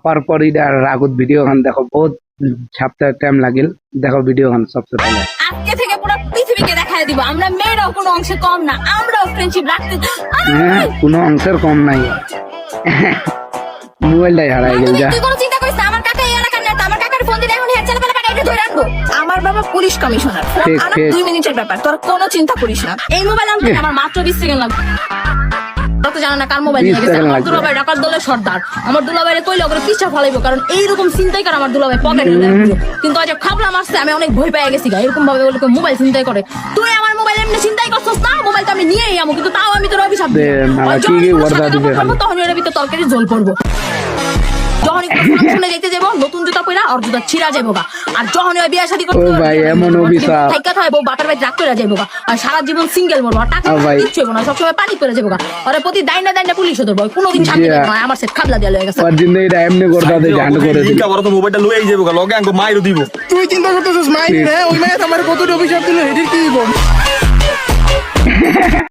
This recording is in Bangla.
পরপর রাগুত ভিডিও খান দেখো বহুত সপ্তাহ টাইম লাগিল দেখো ভিডিও খান সবচেয়ে পহলে আজকে থেকে পুরো পৃথিবীকে দেখায় দিব আমরা মেয়েরাও কোনো অংশে কম না আমরাও ফ্রেন্ডশিপ রাখতে হ্যাঁ কোনো অংশের কম নাই মোবাইলটাই হারাই গেল যা তুই কোনো চিন্তা করিস না আমার কাকা এই এলাকার নেতা আমার কাকার ফোন দিলে এখন হেড চালাবে এটা ধরে রাখবো আমার বাবা পুলিশ কমিশনার ঠিক, আমার ঠিক। 2 মিনিটের ব্যাপার তোর কোনো চিন্তা করিস না এই মোবাইল আমার মাত্র 20 সেকেন্ড লাগবে তো জানা না কার মোবাইল নিয়ে 20 গেছে সেকেন্ড আমার লাগবে। দুলাভাই ডাকাত দলের সর্দার আমার দুলাভাইরে কইলে ওকে পিছা ফলাইবো কারণ এইরকম চিন্তাই করে আমার দুলাভাই পকেটে কিন্তু আজ খাবলা মারছে আমি অনেক ভয় পেয়ে গেছি এরকম ভাবে বলে মোবাইল চিন্তাই করে তুই আমার মোবাইল এমনি চিন্তাই করছস না মোবাইল তো আমি নিয়েই আমু কিন্তু তাও আমি তোর অভিশাপ দিই মালা কি কি ওয়ার্ডা দিবে খালি তখন এর ভিতর তরকারি ঝোল পড়বো যখনই কোনো শুনে যাইতে যাবো নতুন জুতা পরা আর জুতা ছিঁড়া যাইবো গা আর যখনই ওই বিয়ে শাদী করতে ও ভাই, এমন অভিশাপ। থাইকা থাকবো বাপের বাড়ি রাগ করে যাইবো গা আর সারা জীবন সিঙ্গেল মরবো আর টাকা ও ভাই। কিচ্ছু হইবো না সবসময় পানি করে যাবো গা আর প্রতি দাইনা দাইনা পুলিশ ধরবো কোনোদিন শান্তি Yeah. নয় আমার সে খাবলা দেওয়া হয়ে গেছে আর দিন এটা এমনি করতে দে জান করে দিল বড় তো মোবাইলটা লইয়াই যাবো লগে আঙ্গো মাইরও দিব তুই চিন্তা করতেছিস মাইরি রে ওই মায়ের আমার কত অভিশাপ দিল এটির কি